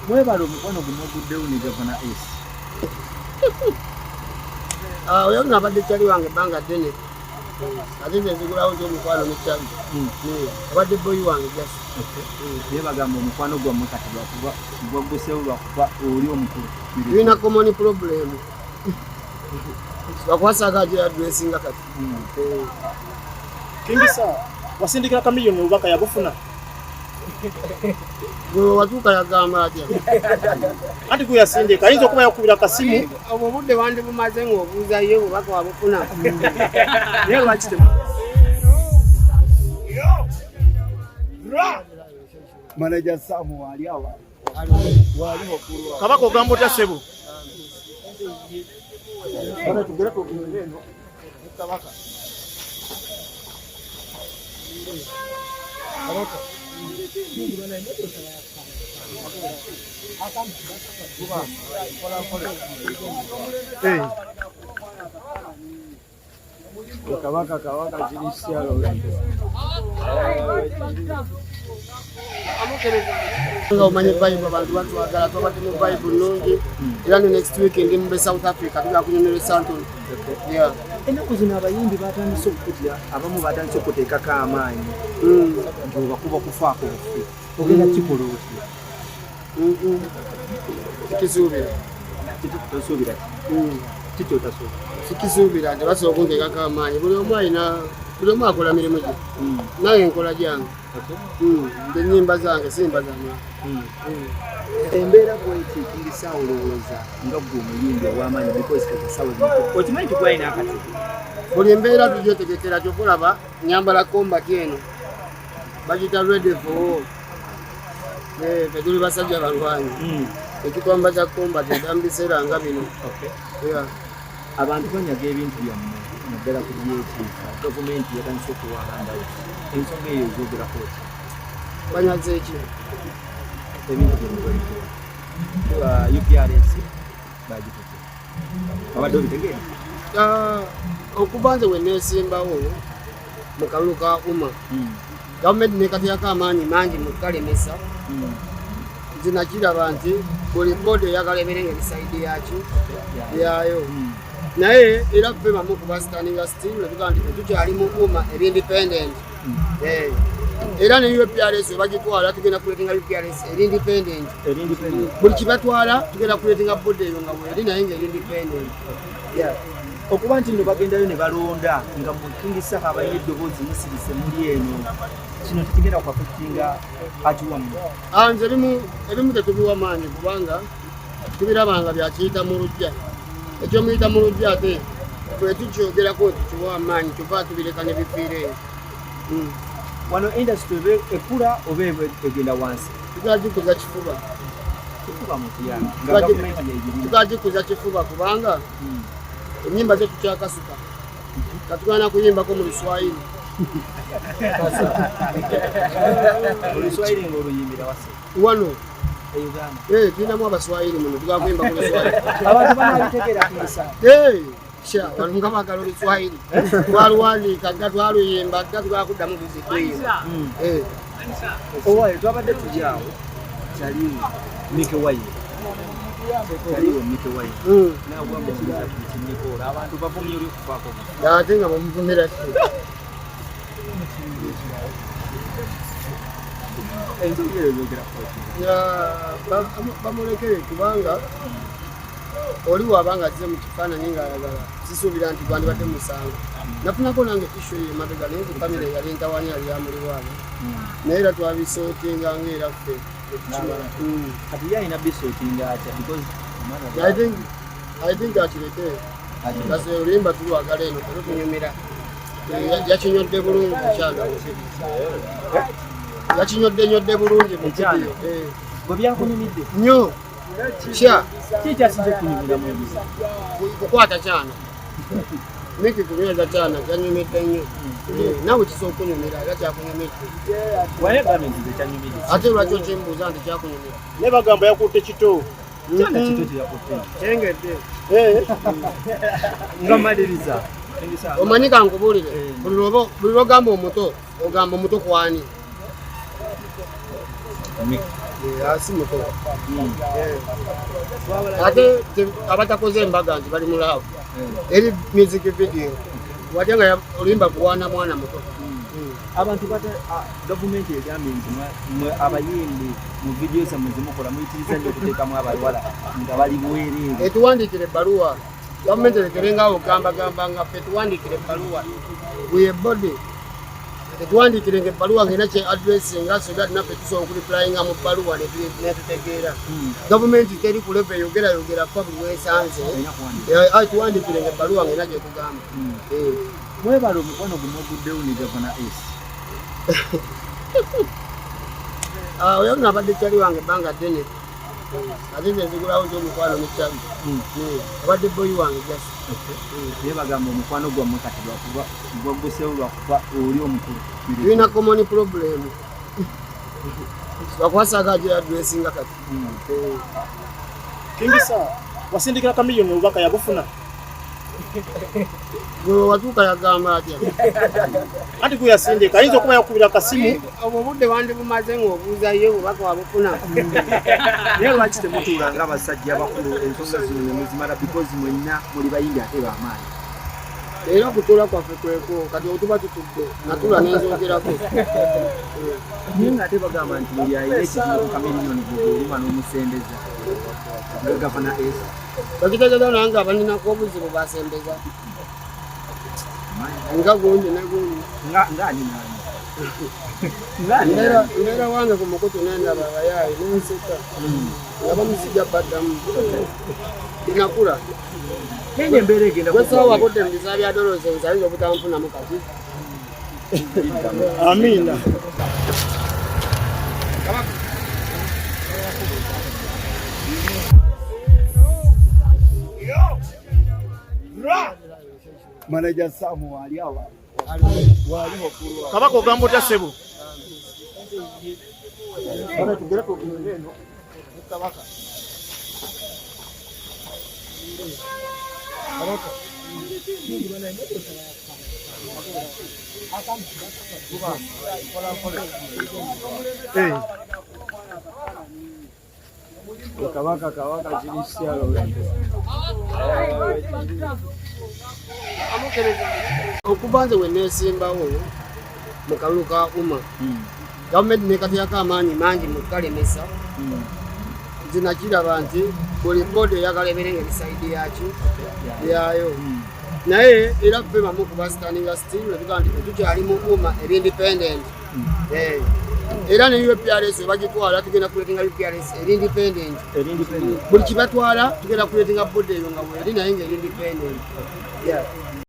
Mwebalo mukwano gumugudde uni Governor S. Oyo ngabadde kyali wange banga ddene. Ate nzigulawo ky'omukwano n'ekyali. Abadde boyi wange just. Naye bagamba omukwano gwammwe kati gwaggussewo lwakuba oli omukulu. Tulina common problem. Bakwasaaga agira dressinga kati. Kingisa wasindikira Chameleone obubaka yabufuna. Watuuka yagamba atya. Ati kuyasindika ayinza okuba yakubira kasimu. Obwo budde wandi bumaze ng'obuuza ye obubaka wabufuna. Naye lwaki Manager Samu wali awa. Wali wakulu. Kabaka ogamba otya ssebo? Bana tugere ko kuneno. Kabaka. Kabaka. Kabaka judicial nga omanye Bible abantu batwagala twabadde mu Bible nungi era ne next week ndi mu South Africa tujja kunyonera Santon. Ennaku zino abayimbi batandise okutya abamu batandise okuteekako amaanyi ng'obakuba kufaako bufi ogenda kikola otya? Tikisuubira tosuubira kikyotasuubira tikisuubira nti basobola okunteekako amaanyi buli omu akola mirimu gye naye nkola gyange nze ennyimba zange simba zange. Embeera bw'eti Kingisa olowooza nga gwe omuyimbi ow'amaanyi because kati sawa okimanyi tukwalina akati buli embeera tugyetegekera kyokulaba nyambala combat eno bagita ready for ffe tuli basajja balwanyi ekikwamba kya combat edda mu biseera nga bino. Abantu banyaga ebintu byammwe naddala ku byekiika gavumenti yatandise okuwahandawo ensonga eyo ezogerako oti banyaze eki ebintu byemubaliko UPRS bagituke abadde obitegeera okuba nze wenneesimbawo mu kalulu ka uma gavumenti nekateyako amaanyi mangi mu kalemesa nze nakiraba nti buli bodi eyagala ebeerenga ebisaidi yaki yayo naye era ffe bamu kuba standinga still netugaa nti tetukyali mu uma eri independent era ne UPRS bagitwala tugenda kuleetinga UPRS eri independent buli kibatwala tugenda kuleetinga bodi eyo nga bweri naye nga eri independent. okuba nti nno bagendayo ne balonda nga mu Kingisa abalina eddoboozi musirise muli eno kino tekigenda kwafekitinga ati wammwe? Nze ebimu tetubiwa maanyi kubanga tubirabanga byakiyita mu lujja ekyo muyita mu lujja ate bwe tukyogerako tukiwa amaanyi tuva tubireka ne bifiira eyo. Wano industry ekula oba egenda wansi tugagikuza kifuba tugagikuza kifuba kubanga ennyimba ze tukyakasuka katugana kuyimbako mu Luswayiri. Oluswayiri ng'oluyimbira wasi wano Uganda tulinamu Abaswayiri muno tugala kuyimba ku Luswayiri. Abantu banabitegeera Kingisa wano nga baagala Oluswayiri twaluwandiika ga twaluyimba ga tugala kuddamu kuzituyimba. Owaye twabadde tujyawo kyaliwo Mike Wayi kyaliwo Mike Wayi naagwa mu kinyikoola abantu bavumye oli okufaako ate nga bamuvumira ensonga eyo yogerako bamulekere kubanga oli wabanga azze mu kifaananyi ng'ayagala sisuubira nti gwandibadde musango. Nafunako nange ishu eyo emabega naye ku kamera yali entawanyi yali yamulirwana naye era twabisootinga ng'era ffe ekikimala. kati ye alina bisootinga atya because I think akirekere kasi oluyimba tulwagala eno terutunyumira yakinyodde bulungi mukyala yakinyodde bulungi mukyala bwe byakunyumidde nnyo kikyasinze kunyumira mwegiza kukwata kyana miki kunyweza kyana kyanyumidde nnyo nawe kisobola okunyumira era kyakunyumidde waye gavumenti tekyanyumidde ate lwaki okimbuuza nti kyakunyumira ne bagamba yakutte kito kyana kito teyakutte kyengedde nga maliriza omanyi kankubuulire buli lwogamba omuto ogamba omuto kwani asi muto ate abatakoze embaga nti bali mulaavu eri music video wadde nga olimba kuwaana mwana muto. Abantu bata gavumenti egambye nti mwe abayimbi mu vidiyo zammwe zemukola muyitiriza nnyo okuteekamu abawala nga bali bwereere. Tuwandiikire ebbaluwa gavumenti erekerengaawo gambagamba nga ffe tuwandiikire ebbaluwa bweyebode tetuwandiikire nga ebbaluwa ngena kye adressinga so that naffe tusobola okuliplayinga mu bbaluwa netutegeera. Gavumenti teri ku level eyogerayogera fa buli weesanze tuwandiikire nga ebbaluwa ngena gyekugamba. Mwebale omukwano guno oguddewo ne Gavana S. Oyo nabadde kyali wange ebbanga ddene ate nzigulawo z'omukwano nekyali abadde boyi wange jasi naye bagamba omukwano gwammwe kati gwagusewo lwakuba oli omukulu tulina common problem bakwasaaga agira adressinga kati. Kingisa wasindikira Chameleone obubaka yabufuna gwe watuuka yagamba atya anti kuyasindika ayinza okuba yakubira kasimu obwo obudde wandi bumaze ng'obuuzayo obubaka wabufuna. naye lwaki temutuula ng'abasajja bakulu ensonga zino ne muzimala because mwenna muli bayimbi ate b'amaanyi. Era okutuula kwaffe kweko kati otuba tutudde natula n'enzoogerako. Naye ng'ate bagamba nti buli ayina ekizibu Chameleone gwe oluma n'omusembeza nga Gavana S. Bakitegeeza nange abaninako obuzibu basembeza nga gundi ne gundi mbeera wange ku mukutu nendaba abayaayi nenseka nga bamusijja baddamu inakula naye embeera egenda wesawo wabudde mu bisaa bya dolozi nzayinza obutanfunamu kati. Amina. Manager Samu wali awa wali wakulu Kabaka ogamba otya ssebo? Bana tugere ko ngeno kabaka kabaka kabaka jinisialo okubanze wenesimbawo mu kalulu ka Uma gavumenti nekateyako amaanyi mangi mu kalemesa zinakiraba nti buli bodi eyagala ebeerenga ebisaidi yaki yayo naye era ffe bamu ku basitaninga still netugaa nti tukyali mu Uma eri independent era ne UPRS bagitwala tugenda kuleetinga UPRS eri independent buli kibatwala tugenda kuleetinga bodi eyo nga bweri naye nga eri independent.